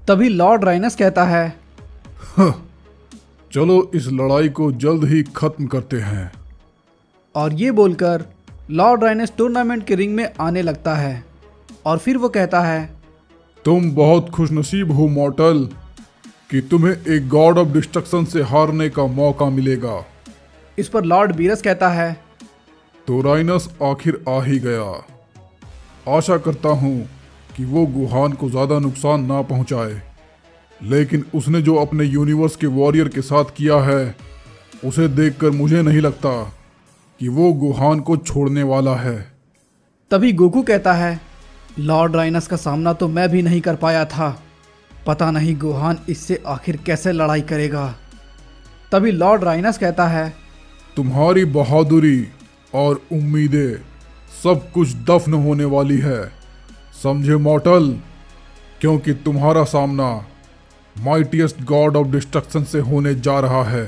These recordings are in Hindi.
तभी लॉर्ड राइनस कहता है, चलो इस लड़ाई को जल्द ही खत्म करते हैं। और ये बोलकर लॉर्ड राइनस टूर्नामेंट के रिंग में आने लगता है और फिर वो कहता है, तुम बहुत खुशनसीब हो मॉर्टल कि तुम्हें एक गॉड ऑफ डिस्ट्रक्शन से हारने का मौका मिलेगा। इस पर लॉर्ड बीरस कहता है, तो राइनस आखिर आ ही गया। आशा करता हूँ कि वो गुहान को ज़्यादा नुकसान ना पहुँचाए, लेकिन उसने जो अपने यूनिवर्स के वॉरियर के साथ किया है उसे देखकर मुझे नहीं लगता कि वो गुहान को छोड़ने वाला है। तभी गोकू कहता है, लॉर्ड राइनस का सामना तो मैं भी नहीं कर पाया था, पता नहीं गुहान इससे आखिर कैसे लड़ाई करेगा। तभी लॉर्ड राइनस कहता है, तुम्हारी बहादुरी और उम्मीदें सब कुछ दफन होने वाली है, समझे मॉर्टल, क्योंकि तुम्हारा सामना माइटीएस्ट गॉड ऑफ डिस्ट्रक्शन से होने जा रहा है।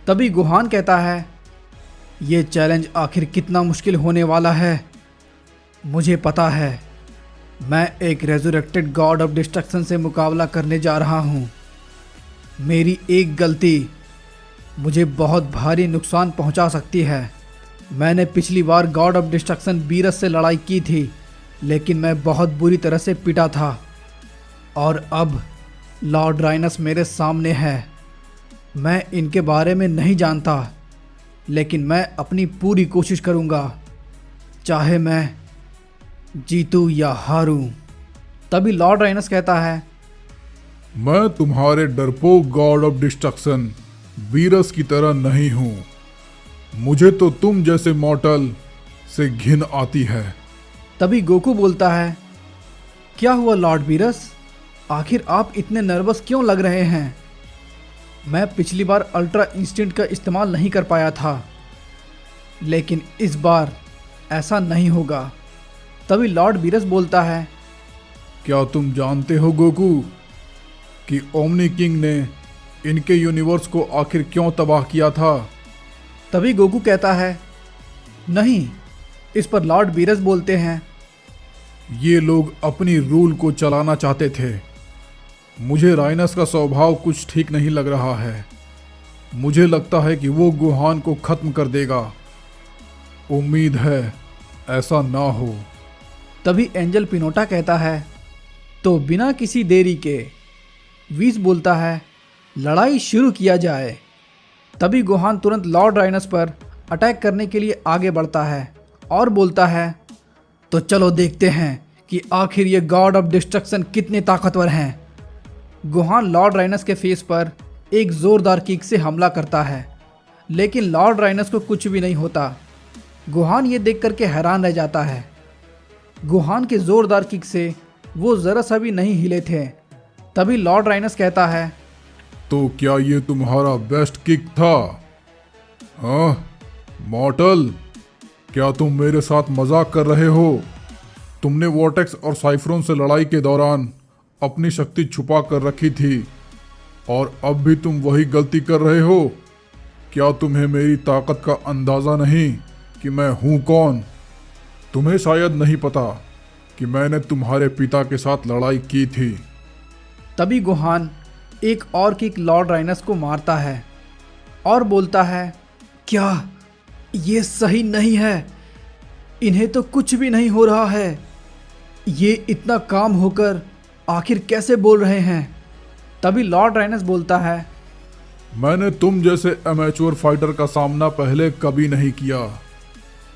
तभी गुहान कहता है, ये चैलेंज आखिर कितना मुश्किल होने वाला है। मुझे पता है मैं एक रेजरेक्टेड गॉड ऑफ डिस्ट्रक्शन से मुकाबला करने जा रहा हूँ। मेरी एक गलती मुझे बहुत भारी नुकसान पहुँचा सकती है। मैंने पिछली बार गॉड ऑफ डिस्ट्रक्शन बीरस से लड़ाई की थी, लेकिन मैं बहुत बुरी तरह से पिटा था और अब लॉर्ड राइनस मेरे सामने है। मैं इनके बारे में नहीं जानता, लेकिन मैं अपनी पूरी कोशिश करूँगा, चाहे मैं जीतूं या हारूं। तभी लॉर्ड राइनस कहता है, मैं तुम्हारे डरपोक गॉड ऑफ डिस्ट्रक्शन बीरस की तरह नहीं हूँ। मुझे तो तुम जैसे मॉर्टल से घिन आती है। तभी गोकू बोलता है, क्या हुआ लॉर्ड बीरस, आखिर आप इतने नर्वस क्यों लग रहे हैं? मैं पिछली बार अल्ट्रा इंस्टेंट का इस्तेमाल नहीं कर पाया था, लेकिन इस बार ऐसा नहीं होगा। तभी लॉर्ड बीरस बोलता है, क्या तुम जानते हो गोकू कि ओमनी किंग ने इनके यूनिवर्स को आखिर क्यों तबाह किया था? तभी गोकू कहता है, नहीं। इस पर लॉर्ड बीरस बोलते हैं, ये लोग अपनी रूल को चलाना चाहते थे। मुझे राइनस का स्वभाव कुछ ठीक नहीं लग रहा है। मुझे लगता है कि वो गुहान को खत्म कर देगा। उम्मीद है ऐसा ना हो। तभी एंजल पिनोटा कहता है, तो बिना किसी देरी के वीस बोलता है, लड़ाई शुरू किया जाए। तभी गुहान तुरंत लॉर्ड राइनस पर अटैक करने के लिए आगे बढ़ता है और बोलता है, तो चलो देखते हैं कि आखिर ये गॉड ऑफ डिस्ट्रक्शन कितने ताकतवर हैं। गुहान लॉर्ड राइनस के फेस पर एक ज़ोरदार किक से हमला करता है, लेकिन लॉर्ड राइनस को कुछ भी नहीं होता। गुहान ये देख करके हैरान रह जाता है। गुहान के ज़ोरदार किक से वो ज़रा सा भी नहीं हिले थे। तभी लॉर्ड राइनस कहता है, तो क्या ये तुम्हारा बेस्ट किक था? हाँ मॉर्टल, क्या तुम मेरे साथ मजाक कर रहे हो? तुमने वॉर्टेक्स और साइफ्रोन से लड़ाई के दौरान अपनी शक्ति छुपा कर रखी थी और अब भी तुम वही गलती कर रहे हो। क्या तुम्हें मेरी ताकत का अंदाज़ा नहीं कि मैं हूँ कौन? तुम्हें शायद नहीं पता कि मैंने तुम्हारे पिता के साथ लड़ाई की थी। तभी गुहान एक और किक लॉर्ड राइनस को मारता है और बोलता है, क्या ये सही नहीं है? इन्हें तो कुछ भी नहीं हो रहा है। ये इतना काम होकर आखिर कैसे बोल रहे हैं? तभी लॉर्ड राइनस बोलता है, मैंने तुम जैसे एमेच्योर फाइटर का सामना पहले कभी नहीं किया।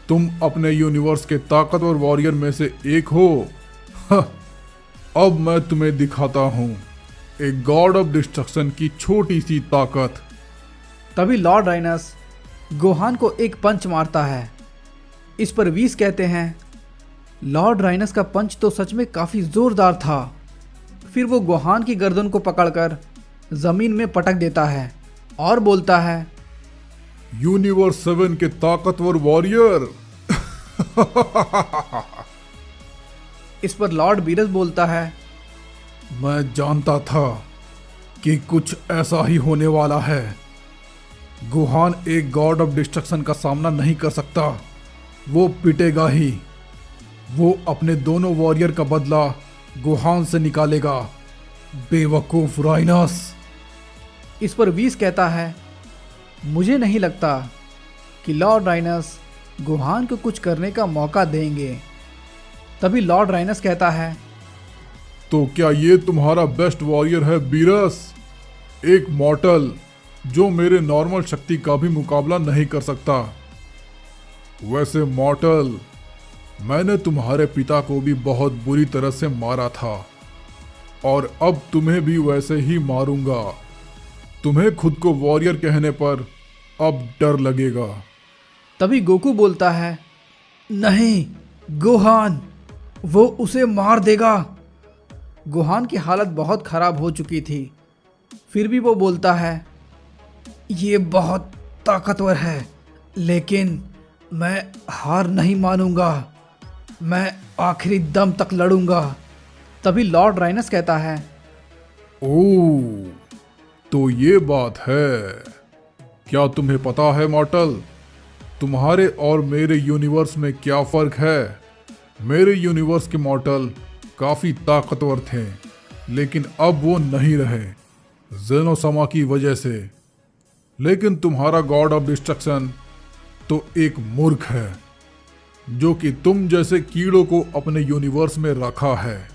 तुम अपने यूनिवर्स के ताकतवर वॉरियर में से एक हो। अब मैं तुम्हें दिखाता हूँ एक गॉड ऑफ डिस्ट्रक्शन की छोटी सी ताकत। तभी लॉर्ड राइनस गुहान को एक पंच मारता है। इस पर वीस कहते हैं, लॉर्ड राइनस का पंच तो सच में काफ़ी ज़ोरदार था। फिर वो गुहान की गर्दन को पकड़कर ज़मीन में पटक देता है और बोलता है, यूनिवर्स 7 के ताकतवर वॉरियर। इस पर लॉर्ड बीरस बोलता है, मैं जानता था कि कुछ ऐसा ही होने वाला है। गुहान एक गॉड ऑफ डिस्ट्रक्शन का सामना नहीं कर सकता। वो पिटेगा ही। वो अपने दोनों वॉरियर का बदला गुहान से निकालेगा। बेवकूफ राइनस। इस पर वीस कहता है, मुझे नहीं लगता कि लॉर्ड राइनस गुहान को कुछ करने का मौका देंगे। तभी लॉर्ड राइनस कहता है, तो क्या ये तुम्हारा बेस्ट वॉरियर है बीरस? एक मॉर्टल जो मेरे नॉर्मल शक्ति का भी मुकाबला नहीं कर सकता। वैसे मॉर्टल, मैंने तुम्हारे पिता को भी बहुत बुरी तरह से मारा था और अब तुम्हें भी वैसे ही मारूंगा। तुम्हें खुद को वॉरियर कहने पर अब डर लगेगा। तभी गोकू बोलता है, नहीं गोहान, वो उसे मार देगा। गोहान की हालत बहुत खराब हो चुकी थी, फिर भी वो बोलता है, ये बहुत ताकतवर है, लेकिन मैं हार नहीं मानूंगा। मैं आखिरी दम तक लड़ूंगा। तभी लॉर्ड राइनस कहता है, ओह, तो ये बात है। क्या तुम्हें पता है मॉर्टल, तुम्हारे और मेरे यूनिवर्स में क्या फर्क है? मेरे यूनिवर्स के मॉर्टल काफ़ी ताकतवर थे, लेकिन अब वो नहीं रहे ज़ेनोसमा की वजह से। लेकिन तुम्हारा गॉड ऑफ डिस्ट्रक्शन तो एक मूर्ख है, जो कि तुम जैसे कीड़ों को अपने यूनिवर्स में रखा है।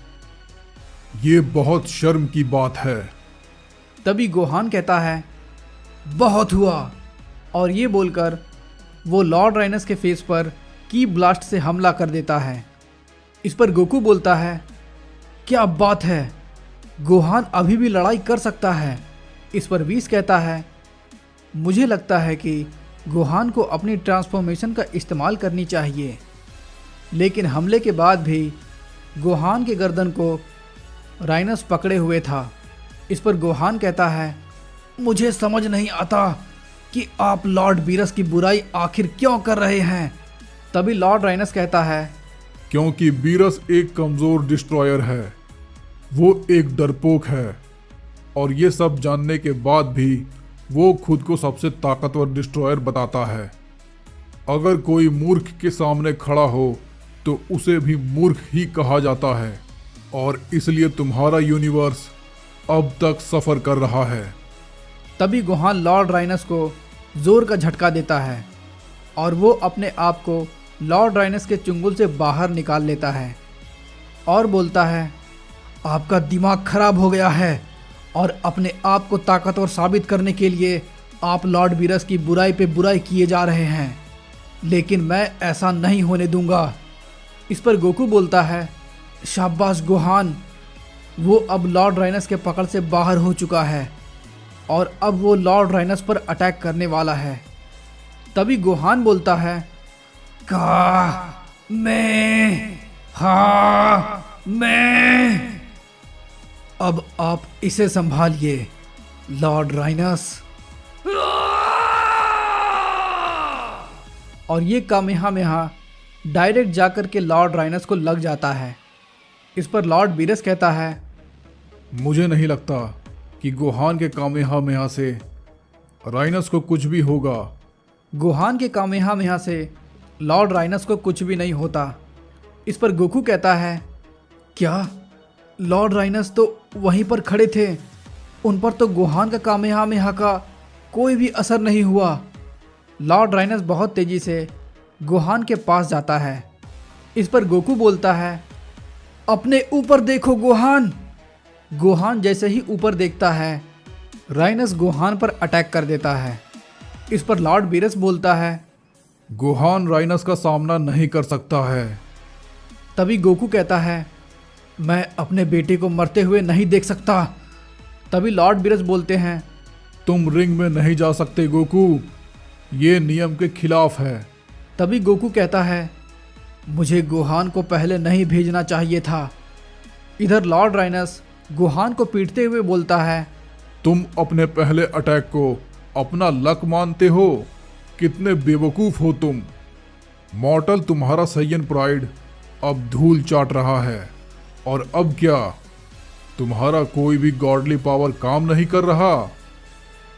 ये बहुत शर्म की बात है। तभी गोहान कहता है, बहुत हुआ, और ये बोलकर वो लॉर्ड राइनस के फेस पर की ब्लास्ट से हमला कर देता है। इस पर गोकू बोलता है, क्या बात है, गोहान अभी भी लड़ाई कर सकता है। इस पर वीस कहता है, मुझे लगता है कि गोहान को अपनी ट्रांसफॉर्मेशन का इस्तेमाल करनी चाहिए। लेकिन हमले के बाद भी गोहान के गर्दन को राइनस पकड़े हुए था। इस पर गोहान कहता है, मुझे समझ नहीं आता कि आप लॉर्ड बीरस की बुराई आखिर क्यों कर रहे हैं। तभी लॉर्ड राइनस कहता है, क्योंकि बीरस एक कमज़ोर डिस्ट्रॉयर है, वो एक डरपोक है, और ये सब जानने के बाद भी वो खुद को सबसे ताकतवर डिस्ट्रॉयर बताता है। अगर कोई मूर्ख के सामने खड़ा हो तो उसे भी मूर्ख ही कहा जाता है, और इसलिए तुम्हारा यूनिवर्स अब तक सफ़र कर रहा है। तभी गोहान लॉर्ड राइनस को जोर का झटका देता है और वो अपने आप को लॉर्ड राइनस के चुंगल से बाहर निकाल लेता है और बोलता है, आपका दिमाग खराब हो गया है और अपने आप को ताकतवर साबित करने के लिए आप लॉर्ड बीरस की बुराई पे बुराई किए जा रहे हैं, लेकिन मैं ऐसा नहीं होने दूंगा। इस पर गोकू बोलता है, शाबाश गोहान, वो अब लॉर्ड राइनस के पकड़ से बाहर हो चुका है और अब वो लॉर्ड राइनस पर अटैक करने वाला है। तभी गोहान बोलता है, मैं अब आप इसे संभालिए लॉर्ड राइनस। और ये कामेहामेहा डायरेक्ट जाकर के लॉर्ड राइनस को लग जाता है। इस पर लॉर्ड बीरस कहता है, मुझे नहीं लगता कि गोहान के कामेहामेहा से राइनस को कुछ भी होगा। गोहान के कामेहामेहा से लॉर्ड राइनस को कुछ भी नहीं होता। इस पर गोकू कहता है, क्या लॉर्ड राइनस तो वहीं पर खड़े थे, उन पर तो गोहान का कामेहामेहा का कोई भी असर नहीं हुआ। लॉर्ड राइनस बहुत तेज़ी से गोहान के पास जाता है। इस पर गोकू बोलता है, अपने ऊपर देखो गोहान। गोहान जैसे ही ऊपर देखता है, राइनस गोहान पर अटैक कर देता है। इस पर लॉर्ड बीरस बोलता है, गोहान राइनस का सामना नहीं कर सकता है। तभी गोकू कहता है, मैं अपने बेटे को मरते हुए नहीं देख सकता। तभी लॉर्ड बीरस बोलते हैं, तुम रिंग में नहीं जा सकते गोकू, ये नियम के खिलाफ है। तभी गोकू कहता है, मुझे गोहान को पहले नहीं भेजना चाहिए था। इधर लॉर्ड राइनस गोहान को पीटते हुए बोलता है, तुम अपने पहले अटैक को अपना लक मानते हो? कितने बेवकूफ़ हो तुम। मॉर्टल, तुम्हारा सैयन प्राइड अब धूल चाट रहा है, और अब क्या तुम्हारा कोई भी गॉडली पावर काम नहीं कर रहा?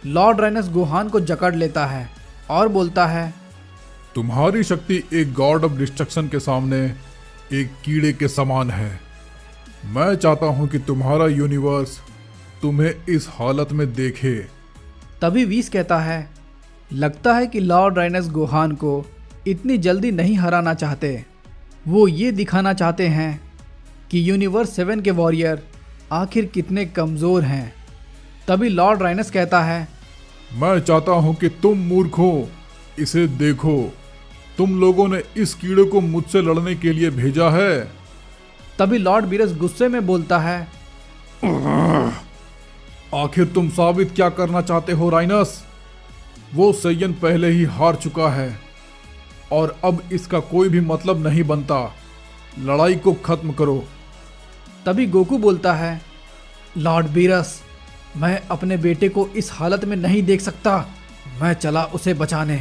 लॉर्ड राइनस गोहान को जकड़ लेता है और बोलता है, तुम्हारी शक्ति एक गॉड ऑफ डिस्ट्रक्शन के सामने एक कीड़े के समान है। मैं चाहता हूं कि तुम्हारा यूनिवर्स तुम्हें इस हालत में देखे। तभी वीस कहता है, लगता है कि लॉर्ड राइनस गोहान को इतनी जल्दी नहीं हराना चाहते। वो ये दिखाना चाहते हैं कि यूनिवर्स 7 के वॉरियर आखिर कितने कमज़ोर हैं। तभी लॉर्ड राइनस कहता है, मैं चाहता हूं कि तुम मूर्ख हो, इसे देखो, तुम लोगों ने इस कीड़े को मुझसे लड़ने के लिए भेजा है। तभी लॉर्ड बीरस गुस्से में बोलता है, आखिर तुम साबित क्या करना चाहते हो राइनस? वो सैयन पहले ही हार चुका है और अब इसका कोई भी मतलब नहीं बनता। लड़ाई को खत्म करो। तभी गोकू बोलता है, लॉर्ड बीरस, मैं अपने बेटे को इस हालत में नहीं देख सकता, मैं चला उसे बचाने।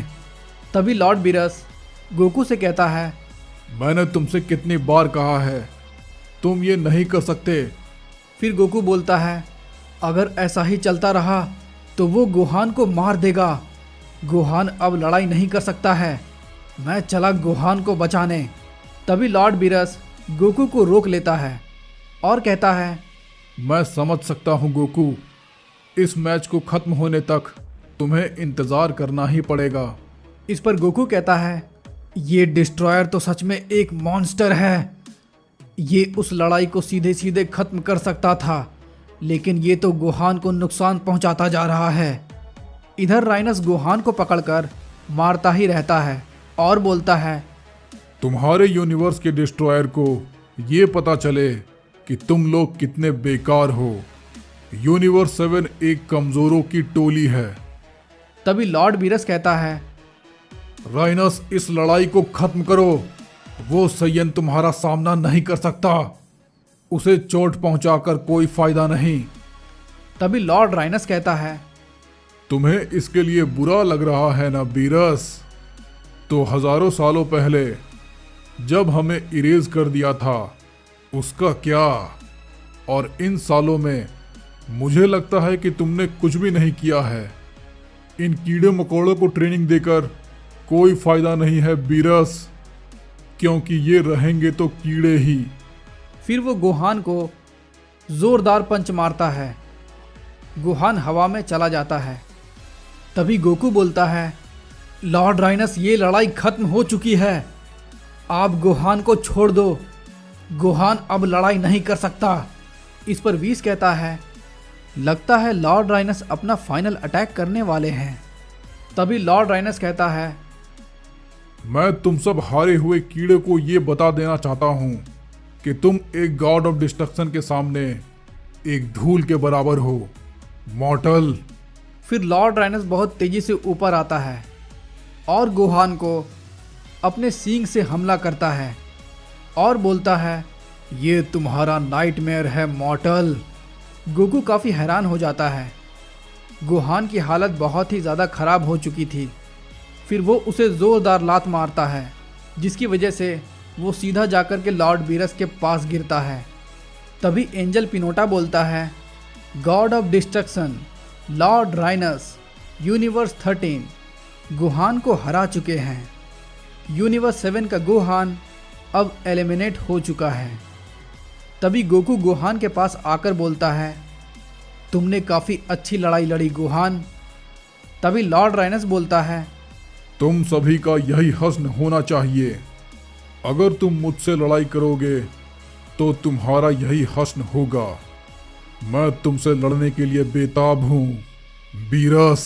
तभी लॉर्ड बीरस गोकू से कहता है, मैंने तुमसे कितनी बार कहा है, तुम ये नहीं कर सकते। फिर गोकू बोलता है, अगर ऐसा ही चलता रहा तो वो गोहान को मार देगा। गोहान अब लड़ाई नहीं कर सकता है, मैं चला गोहान को बचाने। तभी लॉर्ड बीरस गोकू को रोक लेता है और कहता है, मैं समझ सकता हूँ गोकू, इस मैच को खत्म होने तक तुम्हें इंतज़ार करना ही पड़ेगा। इस पर गोकू कहता है, ये डिस्ट्रॉयर तो सच में एक मॉन्स्टर है। ये उस लड़ाई को सीधे सीधे खत्म कर सकता था, लेकिन ये तो गोहान को नुकसान पहुंचाता जा रहा है। इधर राइनस गोहान को पकड़कर मारता ही रहता है और बोलता है, तुम्हारे यूनिवर्स के डिस्ट्रॉयर को ये पता चले कि तुम लोग कितने बेकार हो। यूनिवर्स 7 एक कमज़ोरों की टोली है। तभी लॉर्ड बीरस कहता है, राइनस, इस लड़ाई को खत्म करो। वो सैयन तुम्हारा सामना नहीं कर सकता, उसे चोट पहुंचाकर कोई फायदा नहीं। तभी लॉर्ड राइनस कहता है, तुम्हें इसके लिए बुरा लग रहा है ना बीरस? तो हजारों सालों पहले जब हमें इरेज कर दिया था, उसका क्या? और इन सालों में मुझे लगता है कि तुमने कुछ भी नहीं किया है। इन कीड़े मकोड़ों को ट्रेनिंग देकर कोई फायदा नहीं है बीरस, क्योंकि ये रहेंगे तो कीड़े ही। फिर वो गोहान को जोरदार पंच मारता है। गोहान हवा में चला जाता है। तभी गोकू बोलता है, लॉर्ड राइनस, ये लड़ाई खत्म हो चुकी है, आप गोहान को छोड़ दो। गोहान अब लड़ाई नहीं कर सकता। इस पर वीस कहता है, लगता है लॉर्ड राइनस अपना फाइनल अटैक करने वाले हैं। तभी लॉर्ड राइनस कहता है, मैं तुम सब हारे हुए कीड़े को ये बता देना चाहता हूँ कि तुम एक गॉड ऑफ डिस्ट्रक्शन के सामने एक धूल के बराबर हो, मॉर्टल। फिर लॉर्ड राइनस बहुत तेजी से ऊपर आता है और गोहान को अपने सींग से हमला करता है और बोलता है, ये तुम्हारा नाइटमेयर है मॉर्टल। गोकू काफ़ी हैरान हो जाता है। गोहान की हालत बहुत ही ज़्यादा ख़राब हो चुकी थी। फिर वो उसे ज़ोरदार लात मारता है, जिसकी वजह से वो सीधा जाकर के लॉर्ड बीरस के पास गिरता है। तभी एंजल पिनोटा बोलता है, गॉड ऑफ डिस्ट्रक्शन लॉर्ड राइनस यूनिवर्स 13 गोहान को हरा चुके हैं। यूनिवर्स 7 का गोहान अब एलिमिनेट हो चुका है। तभी गोकू गोहान के पास आकर बोलता है, तुमने काफ़ी अच्छी लड़ाई लड़ी गोहान। तभी लॉर्ड राइनस बोलता है, तुम सभी का यही हस्न होना चाहिए। अगर तुम मुझसे लड़ाई करोगे तो तुम्हारा यही हस्न होगा। मैं तुमसे लड़ने के लिए बेताब हूँ बीरस।